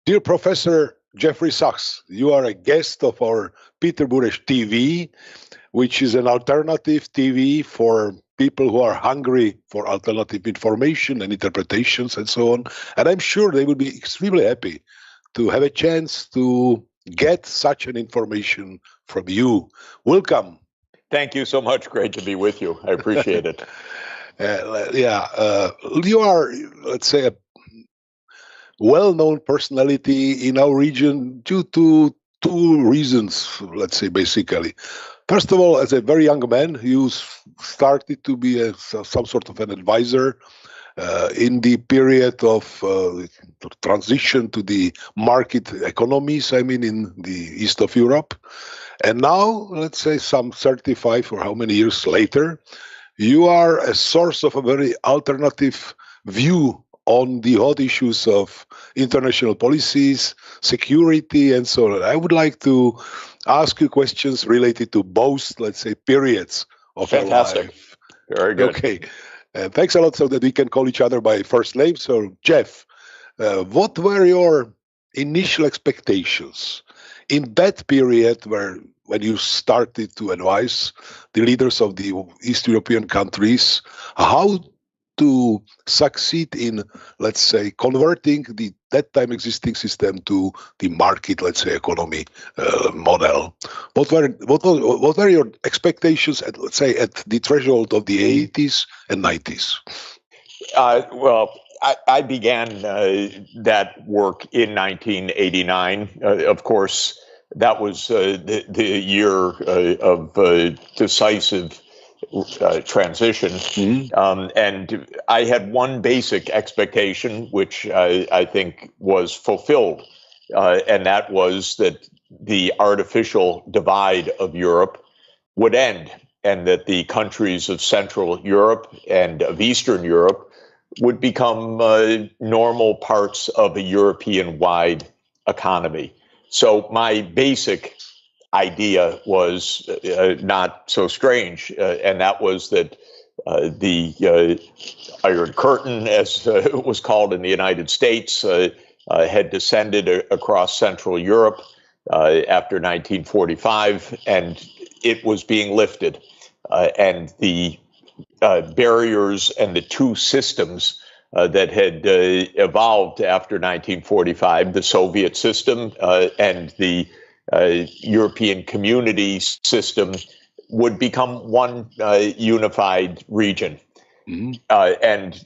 Dear Professor Jeffrey Sachs, you are a guest of our Peterborough TV, which is an alternative TV for people who are hungry for alternative information and interpretations and so on. And I'm sure they will be extremely happy to have a chance to get such an information from you. Welcome. Thank you so much. Great to be with you. I appreciate it. You are, let's say, a well-known personality in our region due to two reasons, let's say, basically. First of all, as a very young man, you started to be some sort of an advisor in the period of transition to the market economies, I mean, in the east of Europe. And now, let's say some 35 or how many years later, you are a source of a very alternative view on the hot issues of international policies, security, and so on. I would like to ask you questions related to both, let's say, periods of our life. Very good. Okay. Thanks a lot, so that we can call each other by first name. So, Jeff, what were your initial expectations in that period when you started to advise the leaders of the East European countries how to succeed in, let's say, converting the that time existing system to the market, let's say, economy model? What were your expectations at, let's say, at the threshold of the 80s and 90s? I began that work in 1989. Of course, that was the year of decisive transition. And I had one basic expectation, which I think was fulfilled, and that was that the artificial divide of Europe would end, and that the countries of Central Europe and of Eastern Europe would become normal parts of a European-wide economy. So my basic idea was not so strange, and that was that the Iron Curtain, as it was called in the United States, had descended across Central Europe after 1945, and it was being lifted. And the barriers and the two systems that had evolved after 1945, the Soviet system and the European community system, would become one unified region. And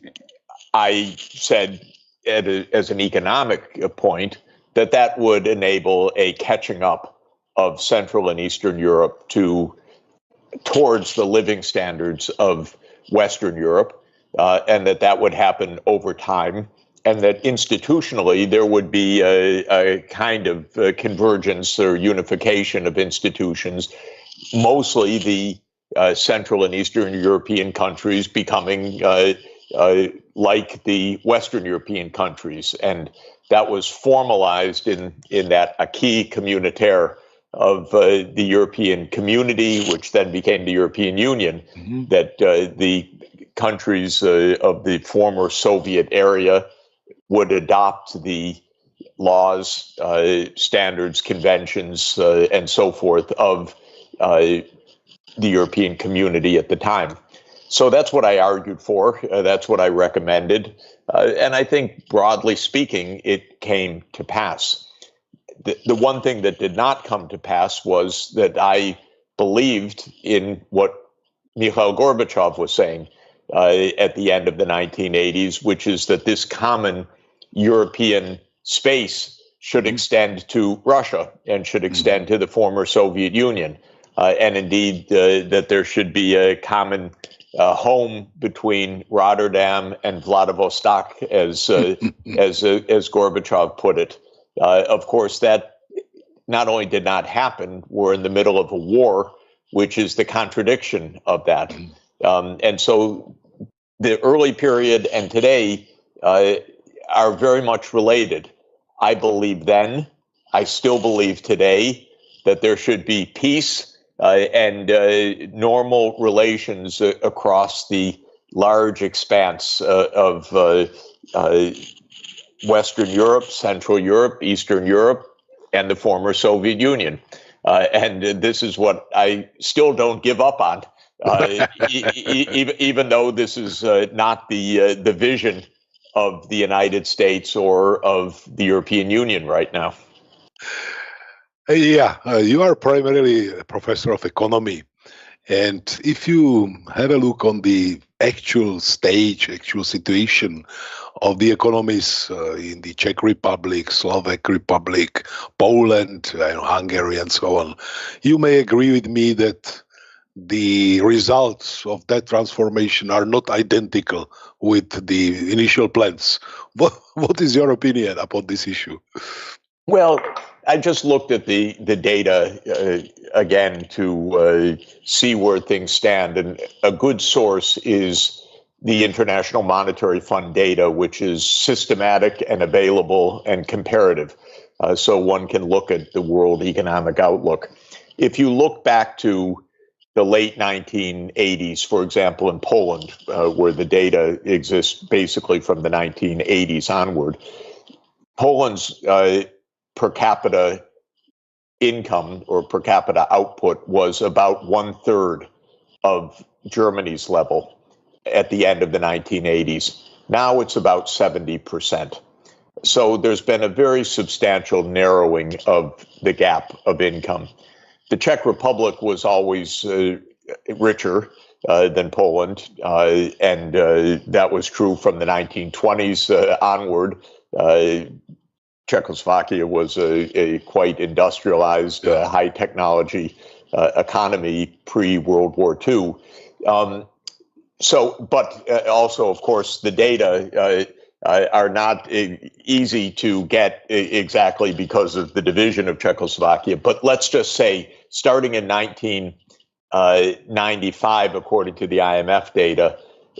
I said, as an economic point, that would enable a catching up of Central and Eastern Europe towards the living standards of Western Europe, and that would happen over time, and that institutionally there would be a kind of convergence or unification of institutions, mostly the Central and Eastern European countries becoming like the Western European countries. And that was formalized in that acquis communautaire of the European community, which then became the European Union, that the countries of the former Soviet area would adopt the laws, standards, conventions, and so forth of the European community at the time. So that's what I argued for. That's what I recommended. And I think, broadly speaking, it came to pass. The one thing that did not come to pass was that I believed in what Mikhail Gorbachev was saying at the end of the 1980s, which is that this common European space should extend to Russia and should extend to the former Soviet Union. And indeed, that there should be a common home between Rotterdam and Vladivostok, as Gorbachev put it. Of course, that not only did not happen, we're in the middle of a war, which is the contradiction of that. And so the early period and today are very much related. I believe then, I still believe today, that there should be peace and normal relations across the large expanse of Western Europe, Central Europe, Eastern Europe, and the former Soviet Union. And this is what I still don't give up on, even though this is not the vision of the United States or of the European Union right now. Yeah, you are primarily a professor of economy. And if you have a look on the actual stage, actual situation of the economies in the Czech Republic, Slovak Republic, Poland, Hungary, and so on, you may agree with me that the results of that transformation are not identical with the initial plans. What is your opinion upon this issue? Well, I just looked at the data again to see where things stand, and a good source is the International Monetary Fund data, which is systematic and available and comparative, so one can look at the world economic outlook. If you look back to the late 1980s, for example, in Poland, where the data exists basically from the 1980s onward, Poland's per capita income or per capita output was about 1/3 of Germany's level at the end of the 1980s. Now it's about 70%. So there's been a very substantial narrowing of the gap of income. The Czech Republic was always richer than Poland, and that was true from the 1920s onward. Czechoslovakia was a quite industrialized, high technology economy pre-World War II. But also, of course, the data are not easy to get exactly because of the division of Czechoslovakia. But let's just say, starting in 1995, according to the IMF data,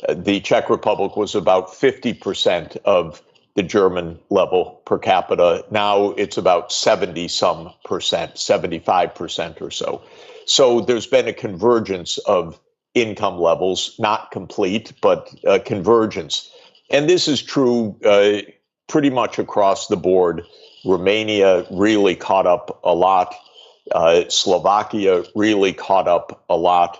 the Czech Republic was about 50% of the German level per capita. Now it's about 70-some percent, 75% or so. So there's been a convergence of income levels, not complete, but convergence. And this is true pretty much across the board. Romania really caught up a lot. Slovakia really caught up a lot.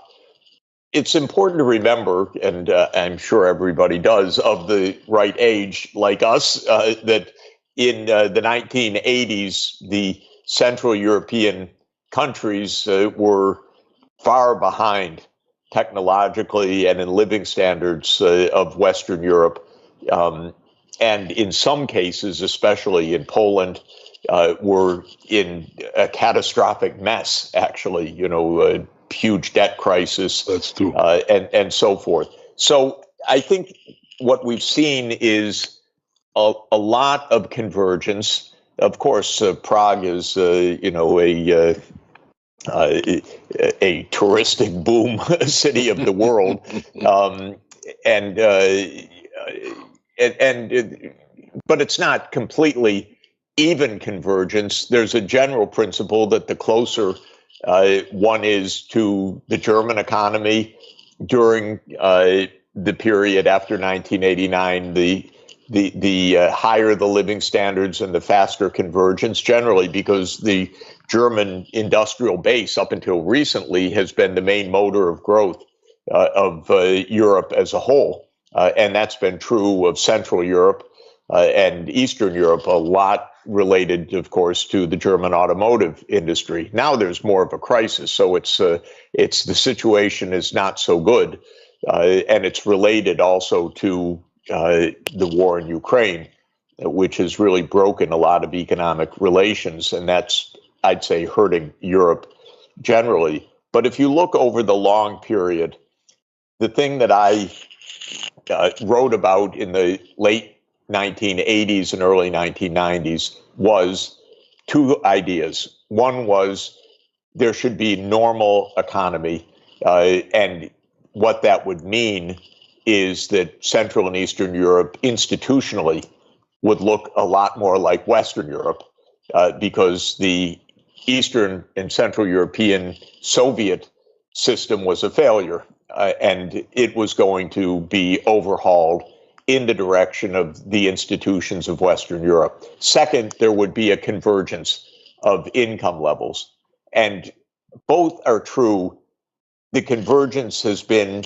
It's important to remember, and I'm sure everybody does, of the right age like us, that in the 1980s, the Central European countries were far behind technologically and in living standards of Western Europe. And in some cases, especially in Poland, were in a catastrophic mess, actually, huge debt crisis. That's true. And so forth. So I think what we've seen is a lot of convergence. Of course, Prague is, a touristic boom city of the world, but it's not completely even convergence. There's a general principle that the closer one is to the German economy during the period after 1989, the higher the living standards and the faster convergence, generally because the German industrial base up until recently has been the main motor of growth of Europe as a whole. And that's been true of Central Europe and Eastern Europe, a lot related, of course, to the German automotive industry. Now there's more of a crisis, so it's the situation is not so good, and it's related also to the war in Ukraine, which has really broken a lot of economic relations, and that's, I'd say, hurting Europe generally. But if you look over the long period, the thing that I wrote about in the late 1980s and early 1990s was two ideas. One was there should be normal economy, and what that would mean is that Central and Eastern Europe institutionally would look a lot more like Western Europe, because the Eastern and Central European Soviet system was a failure, and it was going to be overhauled in the direction of the institutions of Western Europe. Second, there would be a convergence of income levels. And both are true. The convergence has been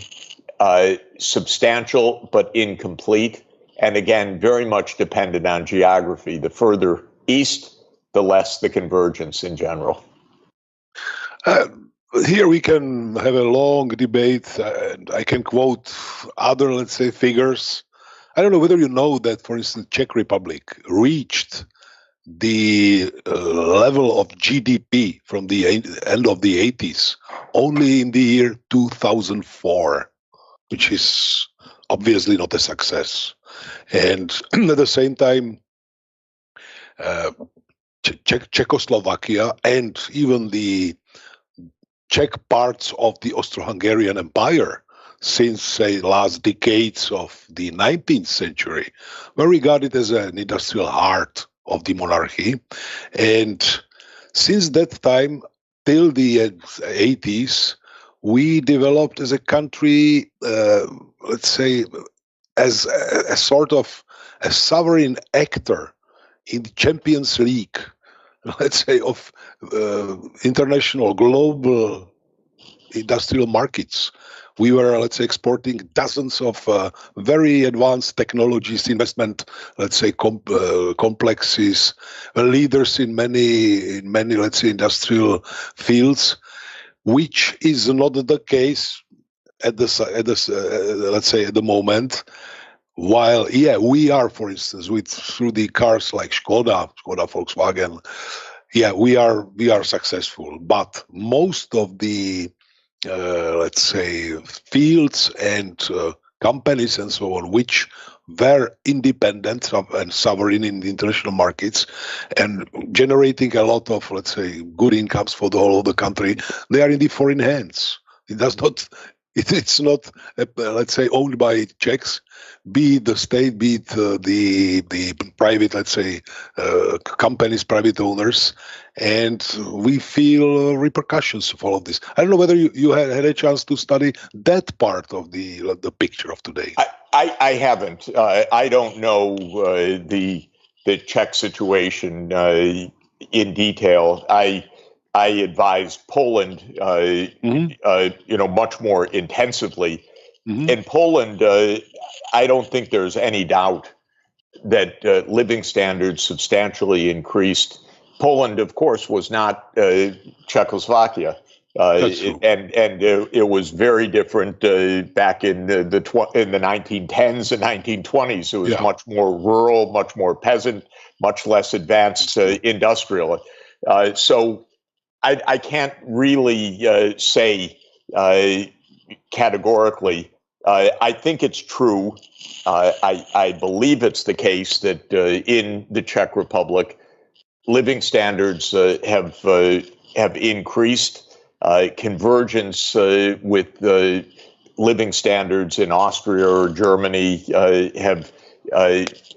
substantial but incomplete, and again, very much dependent on geography. The further east, the less the convergence in general. Here we can have a long debate, and I can quote other, let's say, figures. I don't know whether you know that, for instance, Czech Republic reached the level of GDP from the end of the 80s only in the year 2004, which is obviously not a success. And at the same time, Czechoslovakia and even the Czech parts of the Austro-Hungarian Empire since, say, last decades of the 19th century were regarded as an industrial heart of the monarchy. And since that time till the 80s, we developed as a country, let's say, as a sort of a sovereign actor in the Champions League, let's say, of international, global industrial markets. We were, let's say, exporting dozens of very advanced technologies, investment, let's say, complexes, leaders in many, let's say, industrial fields, which is not the case let's say, at the moment. While, yeah, we are, for instance, through the cars like Skoda, Volkswagen, yeah, we are successful. But most of the let's say, fields and companies and so on, which were independent and sovereign in the international markets and generating a lot of, let's say, good incomes for the whole of the country, they are in the foreign hands. It does not. It's not, let's say, owned by Czechs, be it the state, be it the private, let's say, companies, private owners, and we feel repercussions of all of this. I don't know whether you had a chance to study that part of the picture of today. I haven't. I don't know the Czech situation in detail. I advised Poland, much more intensively. Mm-hmm. In Poland, I don't think there's any doubt that living standards substantially increased. Poland, of course, was not Czechoslovakia, and it was very different back in the 1910s and 1920s. It was much more rural, much more peasant, much less advanced industrial. So I can't really say categorically. I think it's true. I believe it's the case that in the Czech Republic, living standards have increased. Convergence with living standards in Austria or Germany have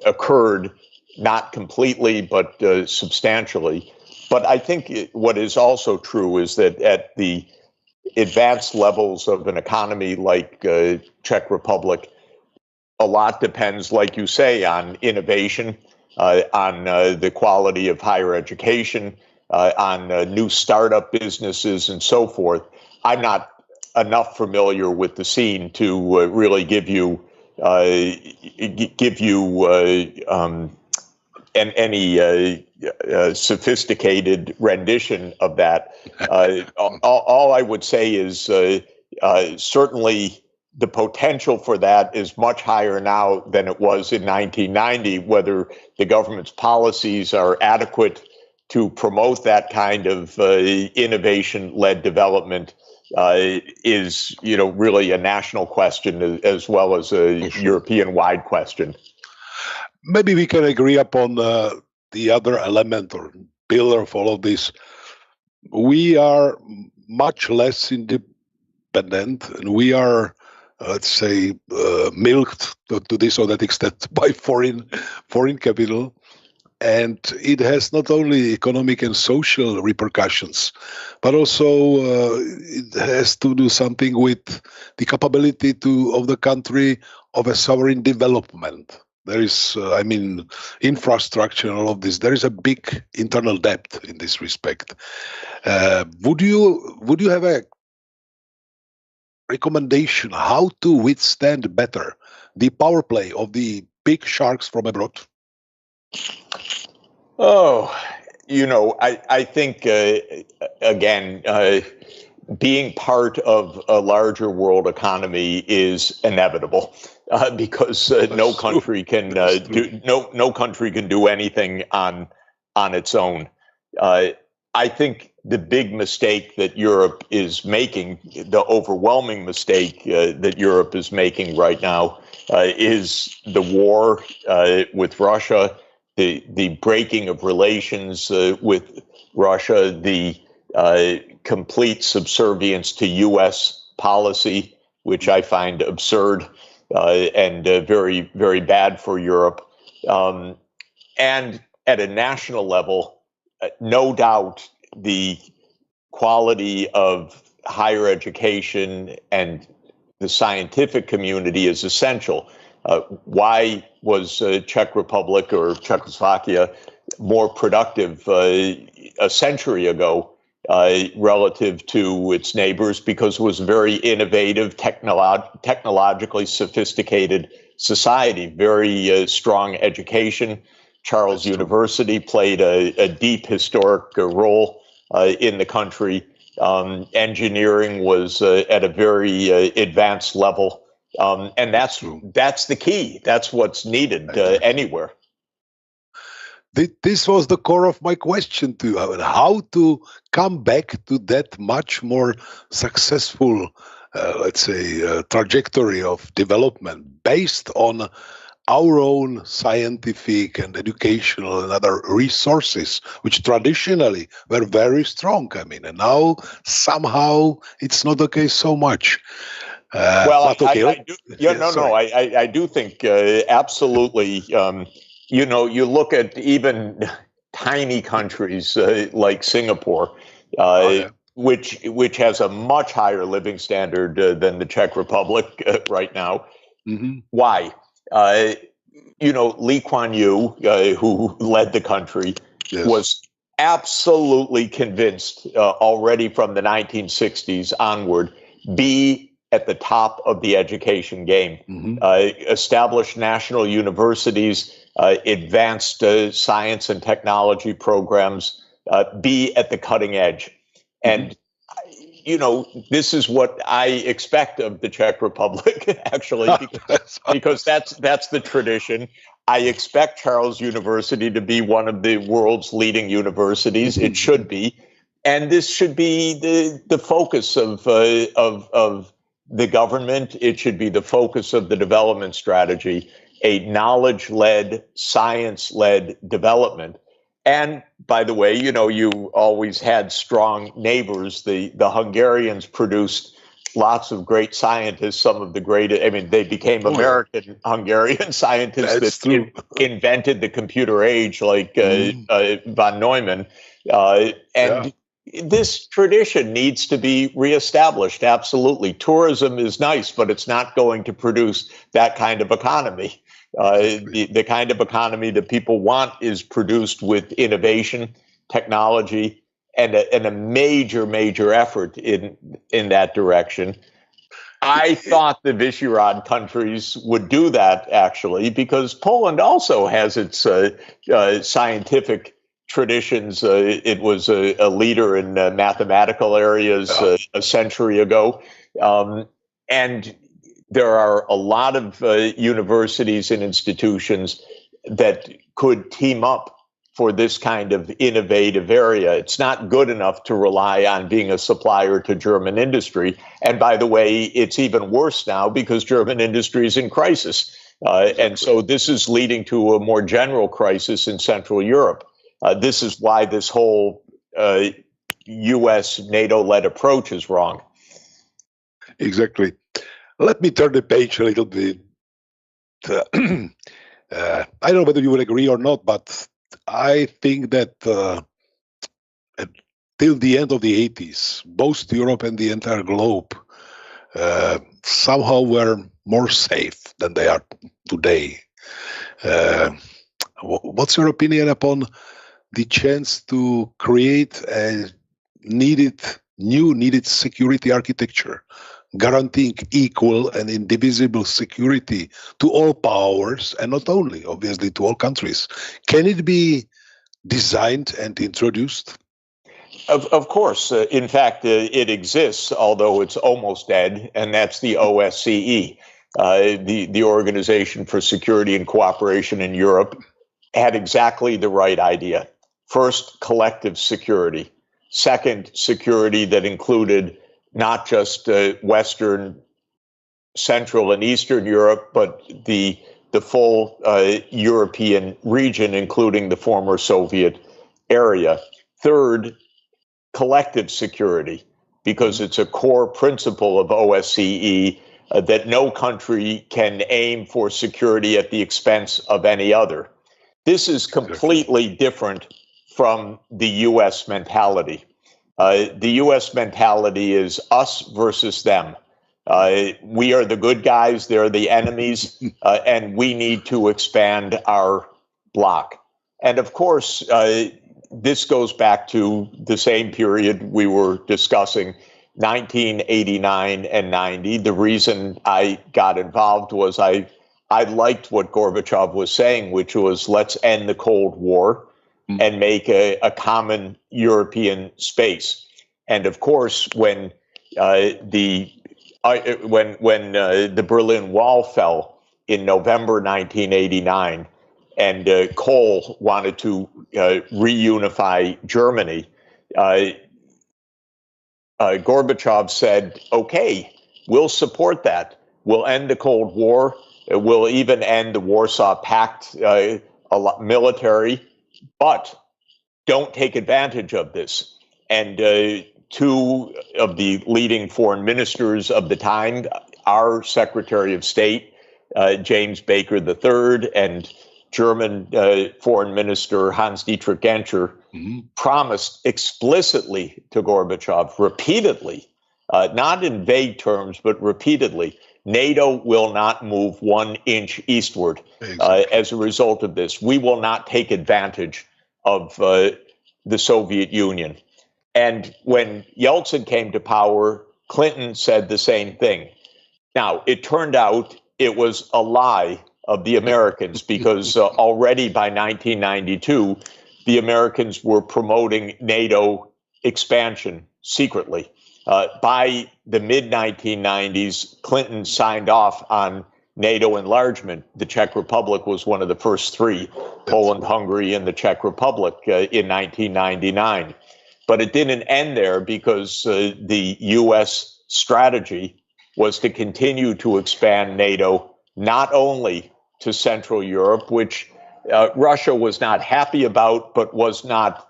occurred, not completely, but substantially. But I think what is also true is that at the advanced levels of an economy like Czech Republic, a lot depends, like you say, on innovation, on the quality of higher education, on new startup businesses and so forth. I'm not enough familiar with the scene to really give you any sophisticated rendition of that. All I would say is certainly the potential for that is much higher now than it was in 1990. Whether the government's policies are adequate to promote that kind of innovation-led development is, really a national question as well as a European-wide question. Maybe we can agree upon the other element or pillar of all of this. We are much less independent, and we are, let's say, milked to this or that extent by foreign capital. And it has not only economic and social repercussions, but also it has to do something with the capability of the country of a sovereign development. There is, infrastructure and all of this. There is a big internal debt in this respect. Would you have a recommendation how to withstand better the power play of the big sharks from abroad? Oh, I think, again, being part of a larger world economy is inevitable because no country can no country can do anything on its own. Uh, I think the big mistake that Europe is making, the overwhelming mistake that Europe is making right now, is the war with Russia, the breaking of relations with Russia, the complete subservience to U.S. policy, which I find absurd and very, very bad for Europe. And at a national level, no doubt the quality of higher education and the scientific community is essential. Why was Czech Republic or Czechoslovakia more productive a century ago relative to its neighbors? Because it was a very innovative, technologically sophisticated society, very strong education. Charles University played a deep historic role in the country. Engineering was at a very advanced level. And that's the key. That's what's needed anywhere. This was the core of my question to you: how to come back to that much more successful, trajectory of development based on our own scientific and educational and other resources, which traditionally were very strong. And now somehow it's not the case so much. Well, I do. Yeah, no. I do think absolutely. You look at even tiny countries like Singapore, which has a much higher living standard than the Czech Republic right now. Mm-hmm. Why? Lee Kuan Yew, who led the country, was absolutely convinced already from the 1960s onward, be at the top of the education game, established national universities, advanced science and technology programs, be at the cutting edge. And this is what I expect of the Czech Republic, actually, because that's the tradition. I expect Charles University to be one of the world's leading universities. It should be, and this should be the focus of the government. It should be the focus of the development strategy: a knowledge-led, science-led development. And by the way, you always had strong neighbors. The Hungarians produced lots of great scientists, some of the greatest. They became American Hungarian scientists that invented the computer age, like von Neumann. This tradition needs to be reestablished. Absolutely. Tourism is nice, but it's not going to produce that kind of economy. The kind of economy that people want is produced with innovation, technology, and a major, major effort in that direction. I thought the Visegrad countries would do that, actually, because Poland also has its scientific traditions. It was a leader in mathematical areas a century ago. And there are a lot of universities and institutions that could team up for this kind of innovative area. It's not good enough to rely on being a supplier to German industry. And by the way, it's even worse now because German industry is in crisis. And so this is leading to a more general crisis in Central Europe. This is why this whole U.S. NATO-led approach is wrong. Exactly. Let me turn the page a little bit. I don't know whether you would agree or not, but I think that till the end of the 80s, both Europe and the entire globe somehow were more safe than they are today. Uh, what's your opinion upon the chance to create a needed security architecture, guaranteeing equal and indivisible security to all powers, and not only, obviously, to all countries? Can it be designed and introduced? Of course. In fact, it exists, although it's almost dead, and that's the OSCE, the Organization for Security and Cooperation in Europe, had exactly the right idea. First, collective security. Second, security that included not just Western, Central, and Eastern Europe, but the full European region, including the former Soviet area. Third, collective security, because it's a core principle of OSCE that no country can aim for security at the expense of any other. This is completely different from the U.S. mentality. The U.S. mentality is us versus them. We are the good guys, they're the enemies, and we need to expand our bloc. And of course, this goes back to the same period we were discussing, 1989 and 90. The reason I got involved was I liked what Gorbachev was saying, which was let's end the Cold War and make a common European space. And of course, when the Berlin Wall fell in November 1989, and Kohl wanted to reunify Germany, Gorbachev said, okay, we'll support that. We'll end the Cold War. We'll even end the Warsaw Pact military, but don't take advantage of this. And two of the leading foreign ministers of the time, our Secretary of State, James Baker III, and German Foreign Minister Hans-Dietrich Genscher, promised explicitly to Gorbachev repeatedly, not in vague terms, but repeatedly, NATO will not move 1 inch eastward as a result of this. We will not take advantage of the Soviet Union. And when Yeltsin came to power, Clinton said the same thing. Now, it turned out it was a lie of the Americans, because already by 1992, the Americans were promoting NATO expansion secretly. By the mid-1990s, Clinton signed off on NATO enlargement. The Czech Republic was one of the first three, Poland, Hungary, and the Czech Republic in 1999. But it didn't end there, because the U.S. strategy was to continue to expand NATO, not only to Central Europe, which Russia was not happy about, but was not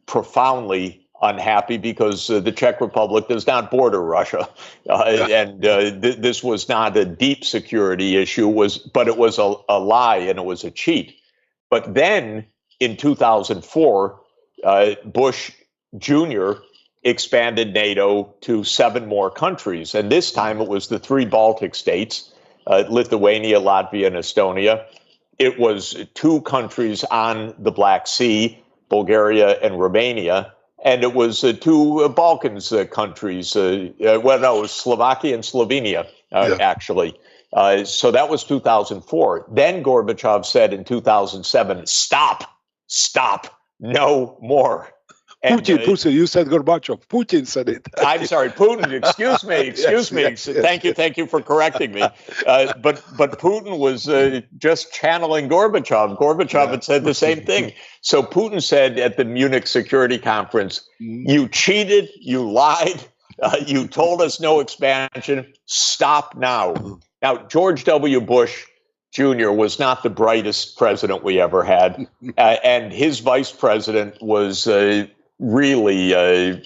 profoundly unhappy, because the Czech Republic does not border Russia. And this was not a deep security issue, but it was a lie and it was a cheat. But then in 2004, Bush Jr. expanded NATO to 7 more countries. And this time it was the 3 Baltic states, Lithuania, Latvia, and Estonia. It was 2 countries on the Black Sea, Bulgaria and Romania. And it was 2 Balkans countries. It was Slovakia and Slovenia, actually. So that was 2004. Then Gorbachev said in 2007, stop, no more. And, Putin, you said Gorbachev. Putin said it. I'm sorry, Putin. Excuse me. Yes. Thank you for correcting me. But Putin was just channeling Gorbachev. Gorbachev had said the same thing. So Putin said at the Munich Security Conference, "You cheated, you lied, you told us no expansion. Stop now." Now, George W. Bush Jr. was not the brightest president we ever had, and his vice president was really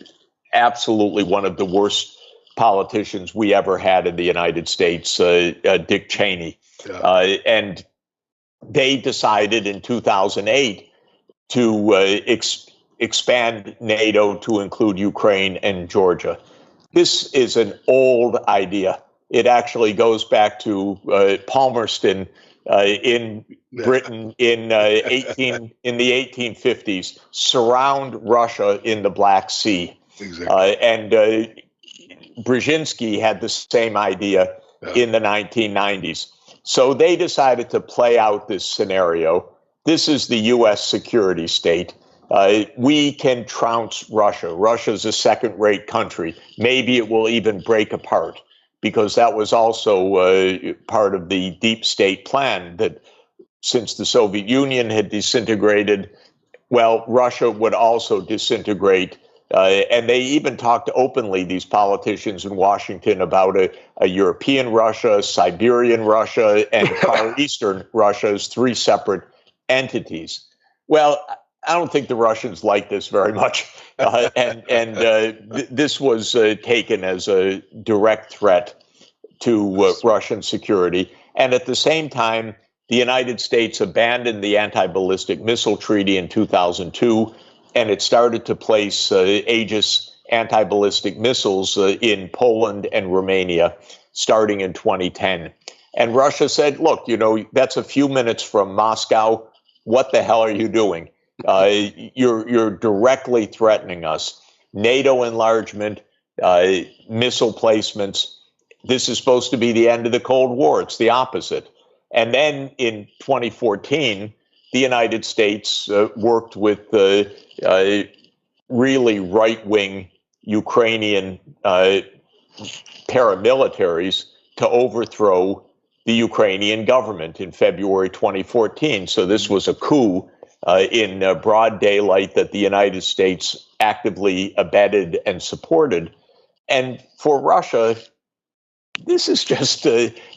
absolutely one of the worst politicians we ever had in the United States, Dick Cheney. And they decided in 2008 to expand NATO to include Ukraine and Georgia. This is an old idea. It actually goes back to Palmerston in Britain in the 1850s. Surround Russia in the Black Sea, Exactly. and Brzezinski had the same idea in the 1990s. So they decided to play out this scenario. This is the U.S. security state. We can trounce Russia. Russia's a second-rate country. Maybe it will even break apart, because that was also part of the deep state plan, that since the Soviet Union had disintegrated, well, Russia would also disintegrate. And they even talked openly, these politicians in Washington, about a European Russia, Siberian Russia, and Far Eastern Russia as three separate entities. Well, I don't think the Russians like this very much. This was taken as a direct threat to Russian security. And at the same time, the United States abandoned the anti-ballistic missile treaty in 2002, and it started to place Aegis anti-ballistic missiles in Poland and Romania starting in 2010. And Russia said, look, that's a few minutes from Moscow. What the hell are you doing? You're directly threatening us. NATO enlargement, missile placements. This is supposed to be the end of the Cold War. It's the opposite. And then in 2014, the United States worked with really right-wing Ukrainian paramilitaries to overthrow the Ukrainian government in February 2014. So this was a coup in broad daylight that the United States actively abetted and supported. And for Russia, this is just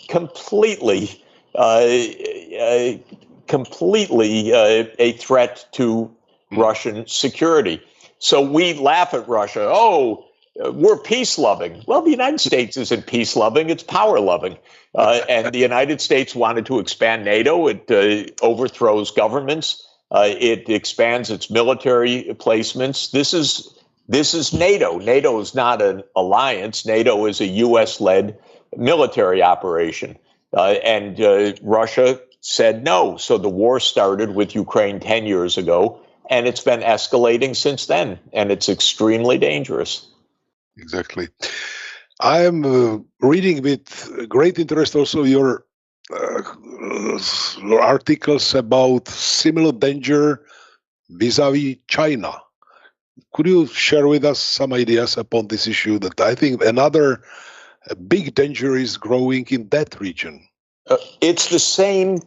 completely a threat to Russian security. So we laugh at Russia. Oh, we're peace-loving. Well, the United States isn't peace-loving, it's power-loving. And the United States wanted to expand NATO. It overthrows governments. It expands its military placements. This is NATO. NATO is not an alliance. NATO is a U.S.-led military operation. And Russia said no. So the war started with Ukraine 10 years ago, and it's been escalating since then. And it's extremely dangerous. Exactly. I am reading with great interest also your articles about similar danger vis-a-vis China. Could you share with us some ideas upon this issue, that I think another big danger is growing in that region? It's the same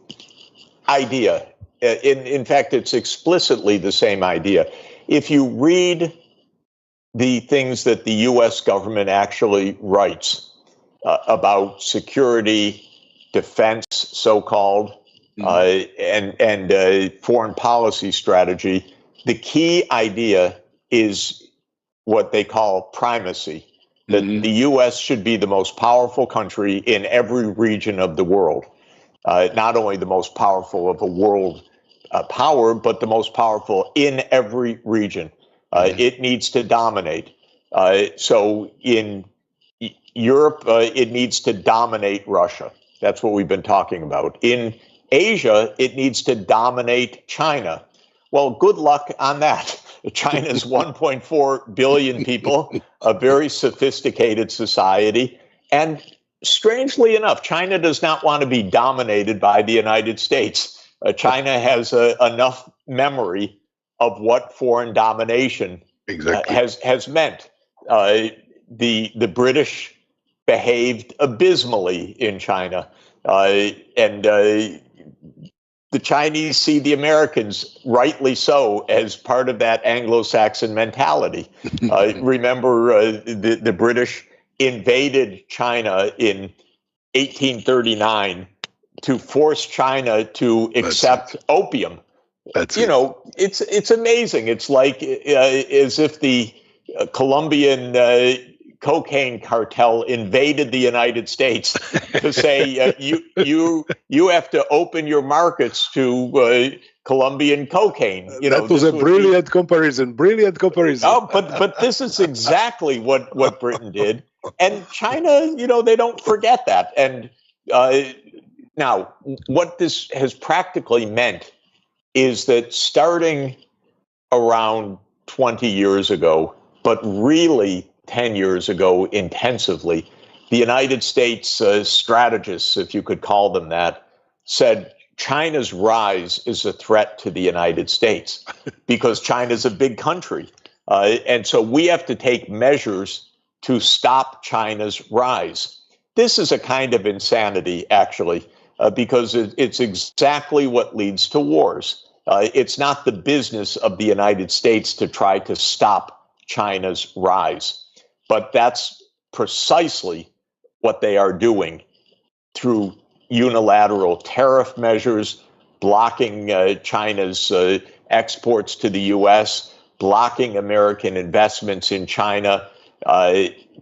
idea. In fact, it's explicitly the same idea. If you read the things that the U.S. government actually writes about security, defense, so-called, and foreign policy strategy, the key idea is what they call primacy, that the U.S. should be the most powerful country in every region of the world, not only the most powerful of a world power, but the most powerful in every region. It needs to dominate. So in Europe, it needs to dominate Russia. That's what we've been talking about. In Asia, it needs to dominate China. Well, good luck on that. China's 1.4 billion people, a very sophisticated society. And strangely enough, China does not want to be dominated by the United States. China has enough memory of what foreign domination has meant. The British behaved abysmally in China, and the Chinese see the Americans, rightly so, as part of that Anglo-Saxon mentality. Remember, the British invaded China in 1839 to force China to accept opium. It's amazing. It's like as if the Colombian cocaine cartel invaded the United States to say you have to open your markets to Colombian cocaine. That was a brilliant comparison. Brilliant comparison. Oh, but this is exactly what Britain did, and China. They don't forget that. And now, what this has practically meant is that starting around 20 years ago, but really 10 years ago intensively, the United States strategists, if you could call them that, said China's rise is a threat to the United States because China's a big country. And so we have to take measures to stop China's rise. This is a kind of insanity, actually, because it's exactly what leads to wars. It's not the business of the United States to try to stop China's rise, but that's precisely what they are doing through unilateral tariff measures, blocking China's exports to the U.S., blocking American investments in China,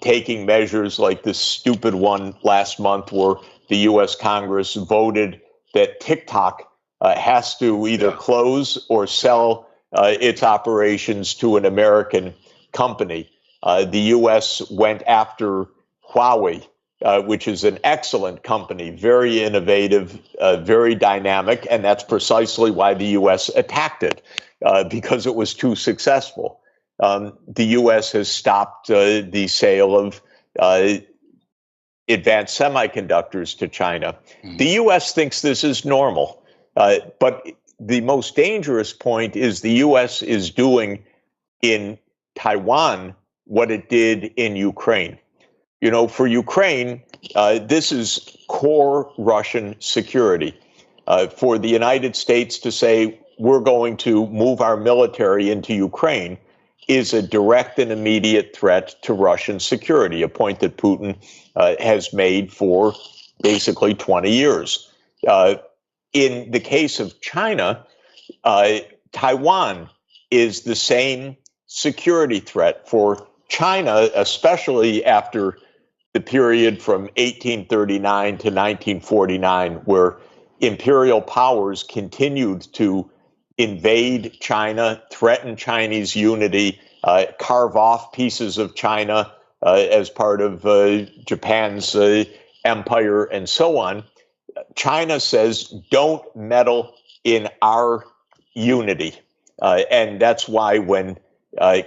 taking measures like this stupid one last month where the U.S. Congress voted that TikTok has to either close or sell its operations to an American company. The U.S. went after Huawei, which is an excellent company, very innovative, very dynamic, and that's precisely why the U.S. attacked it, because it was too successful. The U.S. has stopped the sale of advanced semiconductors to China. The U.S. thinks this is normal, but the most dangerous point is the U.S. is doing in Taiwan what it did in Ukraine. For Ukraine, this is core Russian security. For the United States to say we're going to move our military into Ukraine is a direct and immediate threat to Russian security, a point that Putin has made for basically 20 years. In the case of China, Taiwan is the same security threat for China, especially after the period from 1839 to 1949, where imperial powers continued to invade China, threaten Chinese unity, carve off pieces of China as part of Japan's empire, and so on. China says, don't meddle in our unity. And that's why when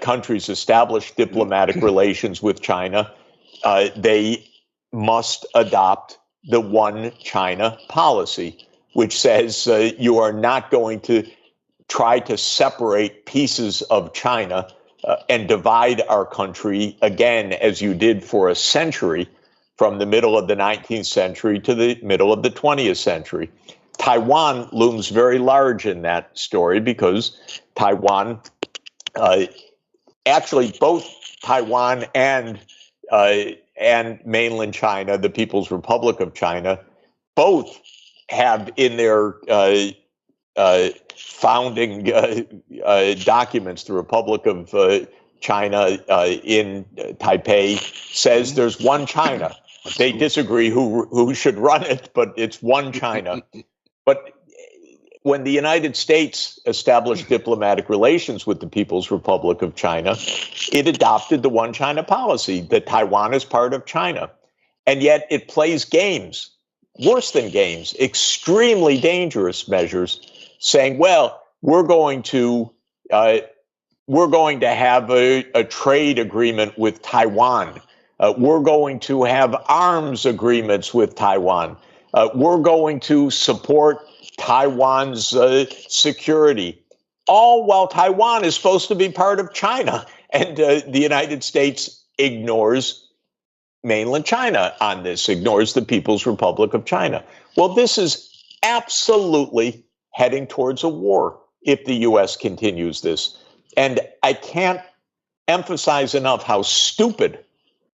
countries establish diplomatic relations with China, they must adopt the one China policy, which says you are not going to try to separate pieces of China and divide our country again, as you did for a century, from the middle of the 19th century to the middle of the 20th century. Taiwan looms very large in that story because Taiwan, actually both Taiwan and mainland China, the People's Republic of China, both have in their founding documents, the Republic of China in Taipei says there's one China. They disagree who should run it, but it's one China. But when the United States established diplomatic relations with the People's Republic of China, it adopted the one China policy, that Taiwan is part of China. And yet it plays games, worse than games, extremely dangerous measures, saying, well, we're going to have a trade agreement with Taiwan. We're going to have arms agreements with Taiwan. We're going to support Taiwan's security, all while Taiwan is supposed to be part of China. And the United States ignores mainland China on this, ignores the People's Republic of China. Well, this is absolutely heading towards a war if the U.S. continues this. And I can't emphasize enough how stupid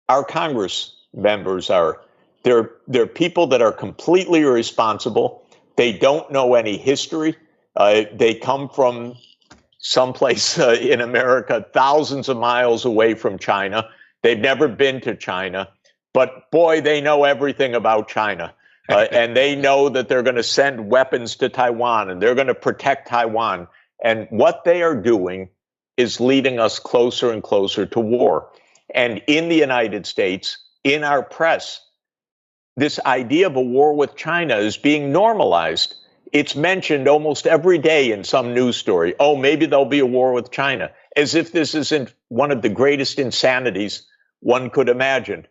our Congress members are. They're people that are completely irresponsible. They don't know any history. They come from someplace in America, thousands of miles away from China. They've never been to China, but boy, they know everything about China. And they know that they're going to send weapons to Taiwan and they're going to protect Taiwan. And what they are doing is leading us closer and closer to war. And in the United States, in our press, this idea of a war with China is being normalized. It's mentioned almost every day in some news story. Oh, maybe there'll be a war with China, as if this isn't one of the greatest insanities one could imagine,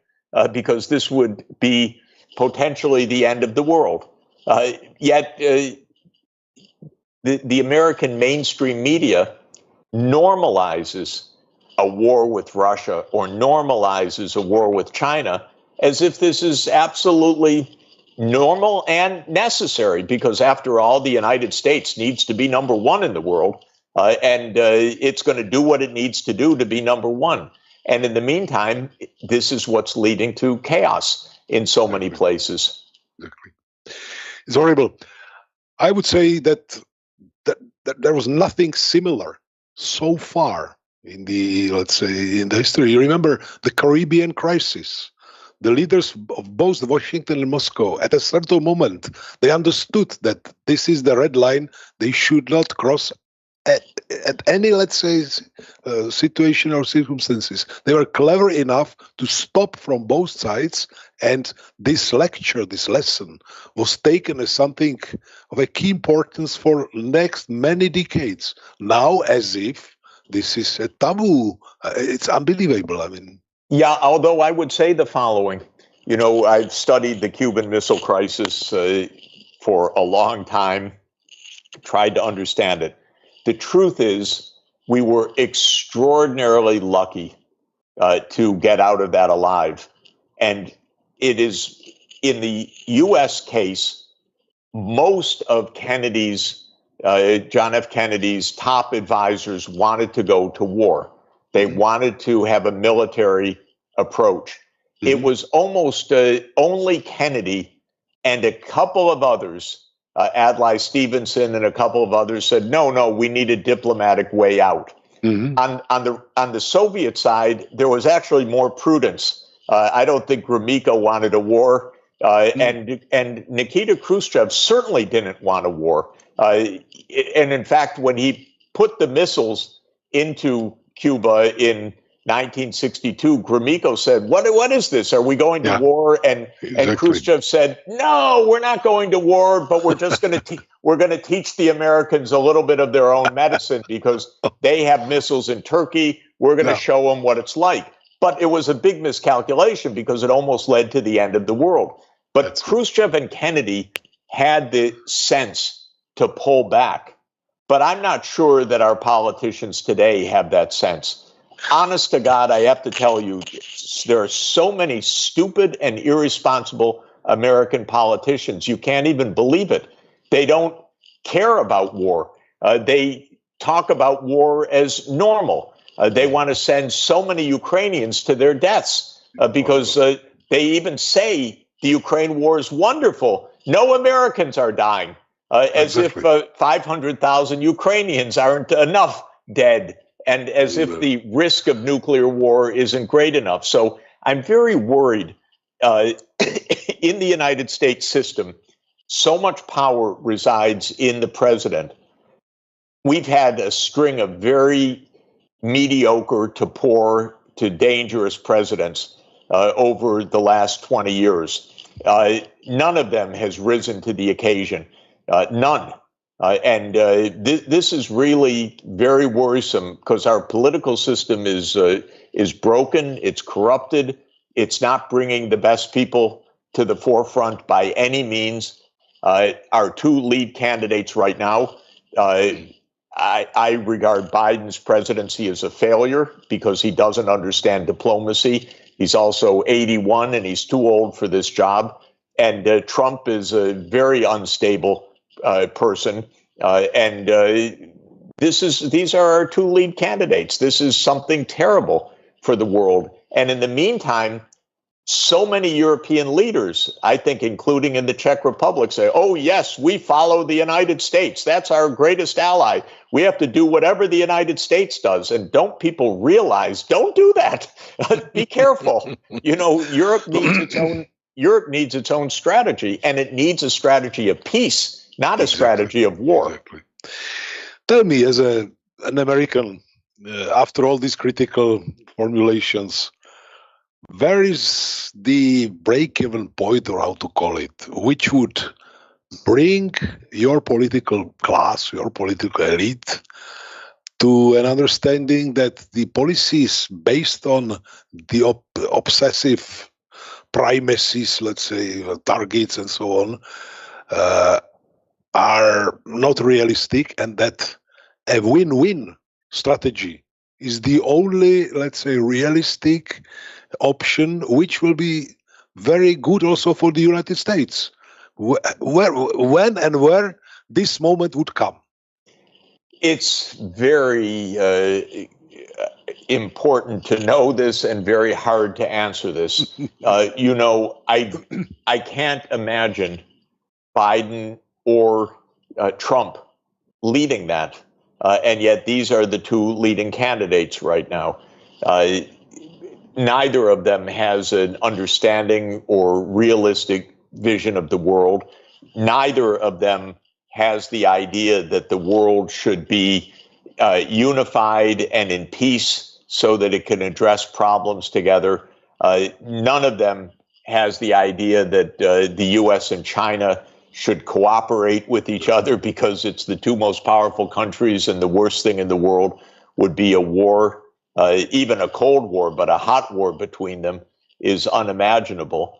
because this would be potentially the end of the world. Yet the American mainstream media normalizes a war with Russia or normalizes a war with China as if this is absolutely normal and necessary, because after all, the United States needs to be number one in the world, and it's going to do what it needs to do to be number one. And in the meantime, this is what's leading to chaos in so many places. Exactly. It's horrible. I would say that there was nothing similar so far in the, let's say, in the history. You remember the Caribbean crisis. The leaders of both Washington and Moscow, at a certain moment, they understood that this is the red line. They should not cross at any, let's say, situation or circumstances. They were clever enough to stop from both sides, and this lecture, this lesson, was taken as something of a key importance for next many decades. Now, as if this is a taboo. It's unbelievable. I mean, yeah, although I would say the following. You know, I've studied the Cuban Missile Crisis for a long time, tried to understand it. The truth is, we were extraordinarily lucky to get out of that alive. And it is, in the U.S. case, most of John F. Kennedy's top advisors wanted to go to war. They wanted to have a military approach. It was almost only Kennedy and a couple of others, Adlai Stevenson and a couple of others, said, no, we need a diplomatic way out. On the Soviet side, there was actually more prudence. I don't think Gromyko wanted a war, and Nikita Khrushchev certainly didn't want a war. And in fact, when he put the missiles into Cuba in 1962, Gromyko said, "What is this? Are we going to war?" And Khrushchev said, "No, we're not going to war, but we're just going to teach the Americans a little bit of their own medicine because they have missiles in Turkey. We're going to show them what it's like." But it was a big miscalculation because it almost led to the end of the world. But Khrushchev and Kennedy had the sense to pull back. But I'm not sure that our politicians today have that sense. Honest to God, I have to tell you, there are so many stupid and irresponsible American politicians. You can't even believe it. They don't care about war. They talk about war as normal. They want to send so many Ukrainians to their deaths because they even say the Ukraine war is wonderful. No Americans are dying, as if 500,000 Ukrainians aren't enough dead, and as if the risk of nuclear war isn't great enough. So I'm very worried. In the United States system, so much power resides in the president. We've had a string of very mediocre to poor to dangerous presidents over the last 20 years. None of them has risen to the occasion. None. This is really very worrisome because our political system is broken. It's corrupted. It's not bringing the best people to the forefront by any means. Our two lead candidates right now, I regard Biden's presidency as a failure because he doesn't understand diplomacy. He's also 81 and he's too old for this job. And Trump is a very unstable person. These are our two lead candidates. This is something terrible for the world. And in the meantime, so many European leaders, I think, including in the Czech Republic, say, oh, yes, we follow the United States. That's our greatest ally. We have to do whatever the United States does. And don't people realize, don't do that. Be careful. You know, Europe needs its own strategy, and it needs a strategy of peace, not a strategy of war. Exactly. Tell me, as an American, after all these critical formulations, where is the break-even point, or how to call it, which would bring your political class, your political elite, to an understanding that the policies based on the obsessive primacies, let's say, targets and so on, are not realistic, and that a win-win strategy is the only, let's say, realistic option, which will be very good also for the United States. When and where this moment would come? It's very important to know this and very hard to answer this. You know, I can't imagine Biden or Trump leading that. And yet these are the two leading candidates right now. Neither of them has an understanding or realistic vision of the world. Neither of them has the idea that the world should be unified and in peace so that it can address problems together. None of them has the idea that the U.S. and China should cooperate with each other because it's the two most powerful countries, and the worst thing in the world would be a war. Even a Cold War, but a hot war between them is unimaginable.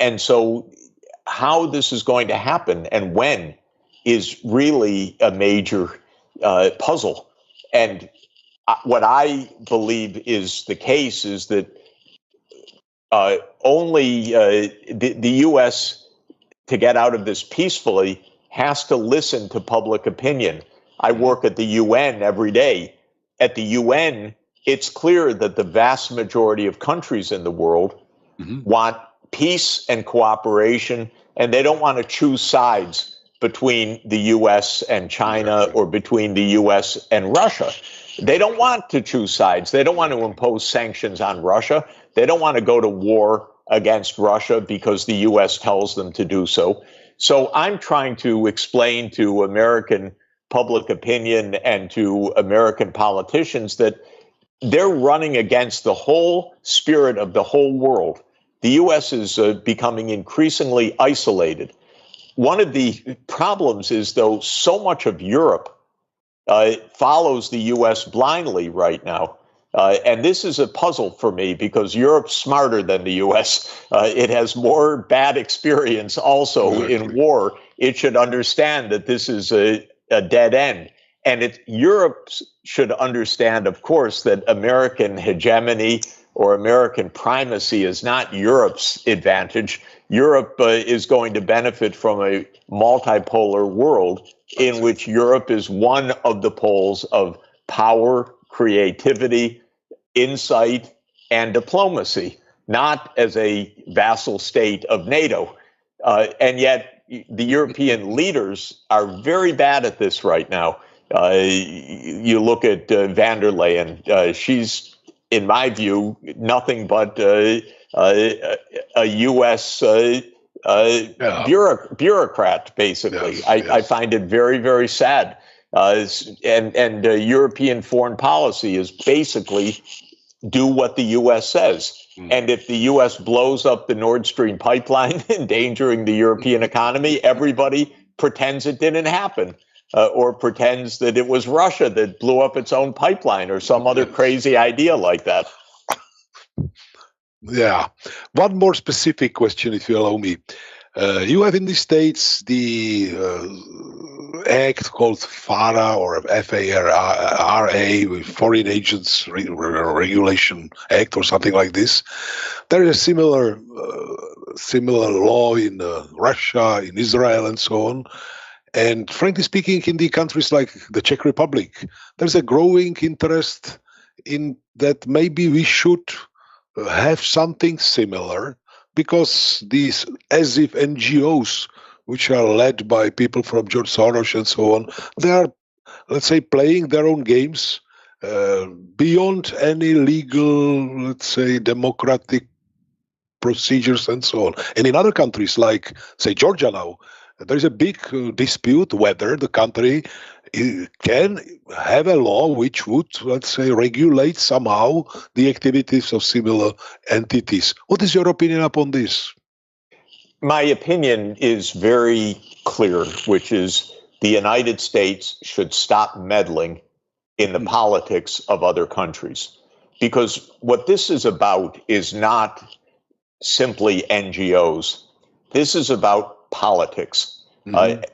And so how this is going to happen and when is really a major puzzle. And what I believe is the case is that only the U.S., to get out of this peacefully, has to listen to public opinion. I work at the UN every day. At the UN, it's clear that the vast majority of countries in the world want peace and cooperation, and they don't want to choose sides between the U.S. and China or between the U.S. and Russia. They don't want to choose sides. They don't want to impose sanctions on Russia. They don't want to go to war against Russia because the U.S. tells them to do so. So I'm trying to explain to American public opinion and to American politicians that they're running against the whole spirit of the whole world. The U.S. is becoming increasingly isolated. One of the problems is, though, so much of Europe follows the U.S. blindly right now. And this is a puzzle for me because Europe's smarter than the U.S. It has more bad experience also in war. It should understand that this is a dead end. And Europe should understand, of course, that American hegemony or American primacy is not Europe's advantage. Europe is going to benefit from a multipolar world in which Europe is one of the poles of power, creativity, insight, and diplomacy, not as a vassal state of NATO. And yet the European leaders are very bad at this right now. You look at van der Leyen. She's, in my view, nothing but a U.S. bureaucrat, basically. Yes, I find it very, very sad. And European foreign policy is basically do what the U.S. says. And if the U.S. blows up the Nord Stream pipeline, endangering the European economy, everybody pretends it didn't happen, or pretends that it was Russia that blew up its own pipeline or some other crazy idea like that. Yeah. One more specific question, if you allow me. You have in the States the act called FARA or FARA, Foreign Agents Regulation Act or something like this. There is a similar law in Russia, in Israel, and so on. And frankly speaking, in the countries like the Czech Republic, there's a growing interest in that maybe we should have something similar, because these as if NGOs, which are led by people from George Soros and so on, they are, let's say, playing their own games beyond any legal, let's say, democratic procedures and so on. And in other countries, like, say, Georgia now, there is a big dispute whether the country can have a law which would, let's say, regulate somehow the activities of similar entities. What is your opinion upon this? My opinion is very clear, which is the United States should stop meddling in the politics of other countries. Because what this is about is not simply NGOs. This is about politics.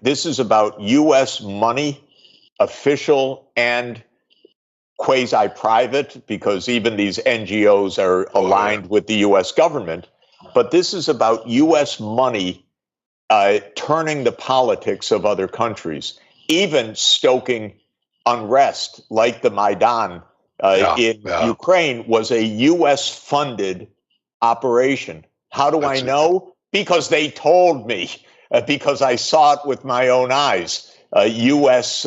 This is about U.S. money, official and quasi-private, because even these NGOs are aligned with the U.S. government. But this is about U.S. money turning the politics of other countries, even stoking unrest like the Maidan in Ukraine was a U.S.-funded operation. How do I know? Because they told me, because I saw it with my own eyes. U.S.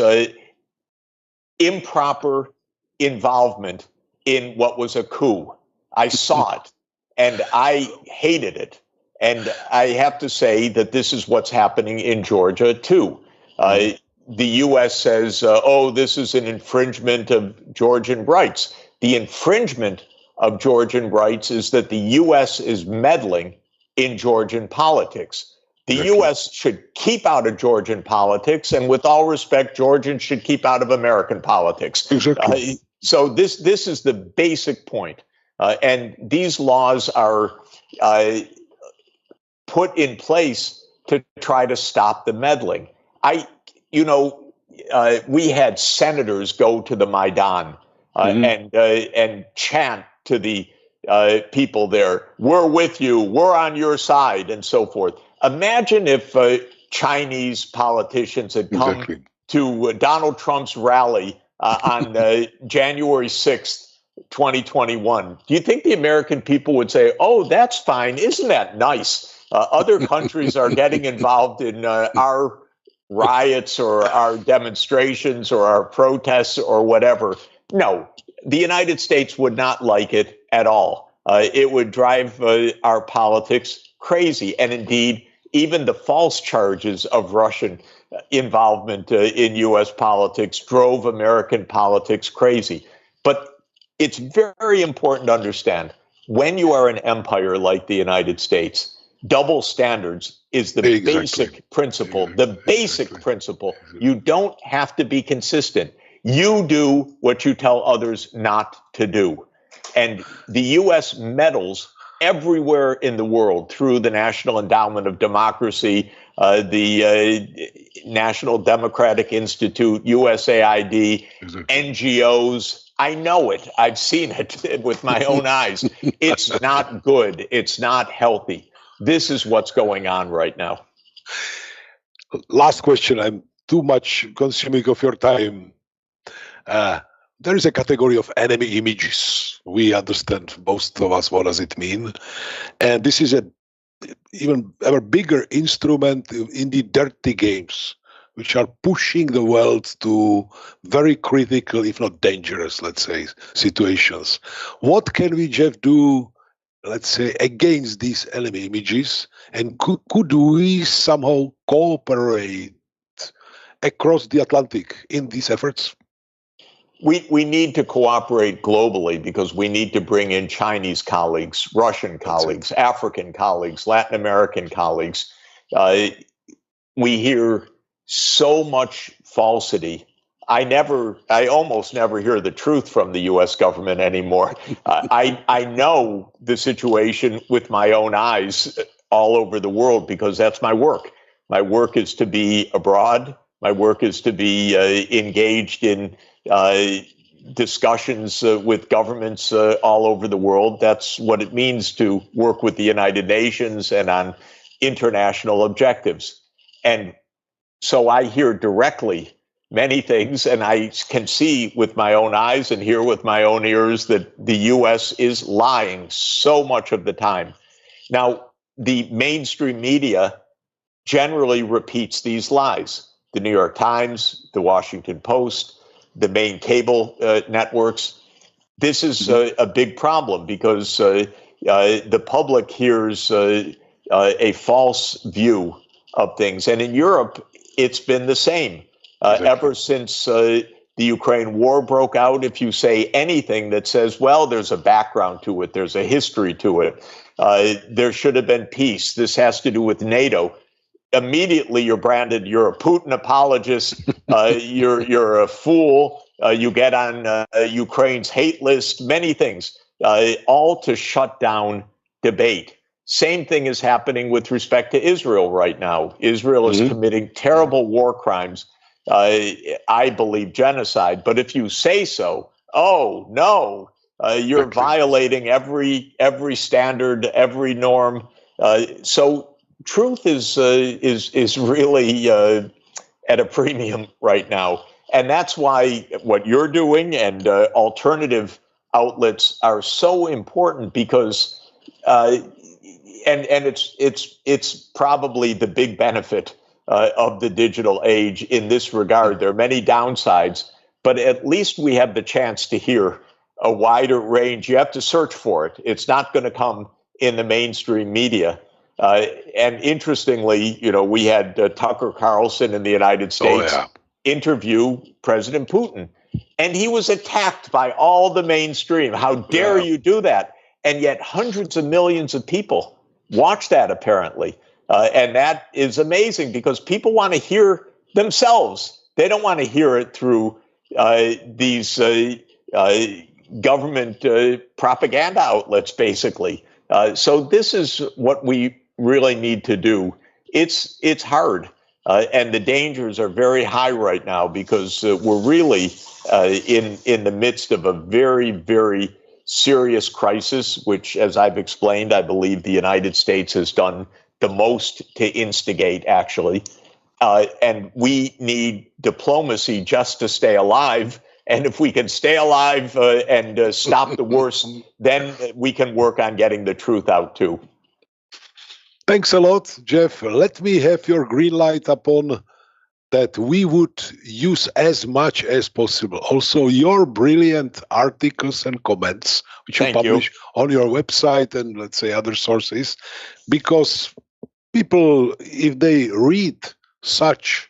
Improper involvement in what was a coup. I saw it and I hated it. And I have to say that this is what's happening in Georgia, too. The U.S. says, oh, this is an infringement of Georgian rights. The infringement of Georgian rights is that the U.S. is meddling in Georgian politics. The U.S. should keep out of Georgian politics, and with all respect, Georgians should keep out of American politics. Exactly. So this is the basic point. And these laws are put in place to try to stop the meddling. We had senators go to the Maidan and chant to the people there, "We're with you, we're on your side," and so forth. Imagine if Chinese politicians had come to Donald Trump's rally on January 6th, 2021. Do you think the American people would say, oh, that's fine, isn't that nice? Other countries are getting involved in our riots or our demonstrations or our protests or whatever. No, the United States would not like it at all. It would drive our politics crazy. And indeed, even the false charges of Russian involvement in U.S. politics drove American politics crazy. But it's very important to understand, when you are an empire like the United States, double standards is the basic principle. The basic principle. You don't have to be consistent. You do what you tell others not to do. And the U.S. meddles everywhere in the world through the National Endowment of Democracy, the National Democratic Institute, USAID, NGOs. I know it. I've seen it with my own eyes. It's not good. It's not healthy. This is what's going on right now. Last question. I'm too much consuming of your time. There is a category of enemy images. We understand, most of us, what does it mean. And this is a even ever bigger instrument in the dirty games, which are pushing the world to very critical, if not dangerous, let's say, situations. What can we, Jeff, do, let's say, against these enemy images? And could we somehow cooperate across the Atlantic in these efforts? We need to cooperate globally, because we need to bring in Chinese colleagues, Russian colleagues, African colleagues, Latin American colleagues. We hear so much falsity. I almost never hear the truth from the U.S. government anymore. I know the situation with my own eyes all over the world, because that's my work. My work is to be abroad. My work is to be engaged in discussions with governments all over the world. That's what it means to work with the United Nations and on international objectives. And so I hear directly many things, and I can see with my own eyes and hear with my own ears that the U.S. is lying so much of the time. Now, the mainstream media generally repeats these lies. The New York Times, the Washington Post, the main cable networks. This is a big problem because the public hears a false view of things. And in Europe, it's been the same. Exactly. Ever since the Ukraine war broke out, if you say anything that says, well, there's a background to it, there's a history to it, there should have been peace, this has to do with NATO, immediately you're branded, you're a Putin apologist, you're a fool, you get on Ukraine's hate list, many things, all to shut down debate. Same thing is happening with respect to Israel right now. Israel is committing terrible war crimes, I believe genocide. But if you say so, oh no, you're violating every standard, every norm. So truth is really at a premium right now, and that's why what you're doing and alternative outlets are so important because. And it's probably the big benefit of the digital age in this regard. There are many downsides, but at least we have the chance to hear a wider range. You have to search for it. It's not going to come in the mainstream media. And interestingly, we had Tucker Carlson in the United States interview President Putin, and he was attacked by all the mainstream. How dare you do that? And yet hundreds of millions of people watch that, apparently. And that is amazing because people want to hear themselves. They don't want to hear it through these government propaganda outlets, basically. So this is what we really need to do. It's hard. And the dangers are very high right now because we're really in the midst of a very, very serious crisis, which, as I've explained, I believe the United States has done the most to instigate, actually. And we need diplomacy just to stay alive. And if we can stay alive and stop the worst, then we can work on getting the truth out, too. Thanks a lot, Jeff. Let me have your green light upon that we would use as much as possible. Also, your brilliant articles and comments, which you publish on your website and, let's say, other sources, because people, if they read such,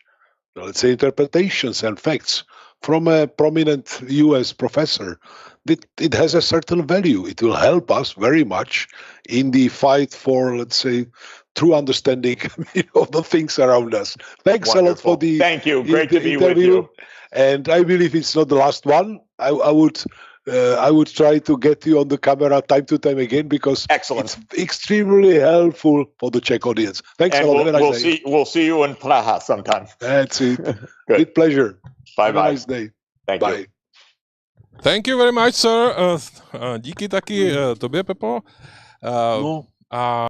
let's say, interpretations and facts from a prominent US professor, it has a certain value. It will help us very much in the fight for, let's say, true understanding of the things around us. Thanks a lot for the Thank you. Great to be interview. with you. And I believe it's not the last one. I would try to get you on the camera time to time again because it's extremely helpful for the Czech audience. Thanks a lot. We'll see you in Praha sometime. That's it. With pleasure. Bye Have bye. a nice day. Thank you. Thank you very much, sir. Díky taky tobě, Pepo.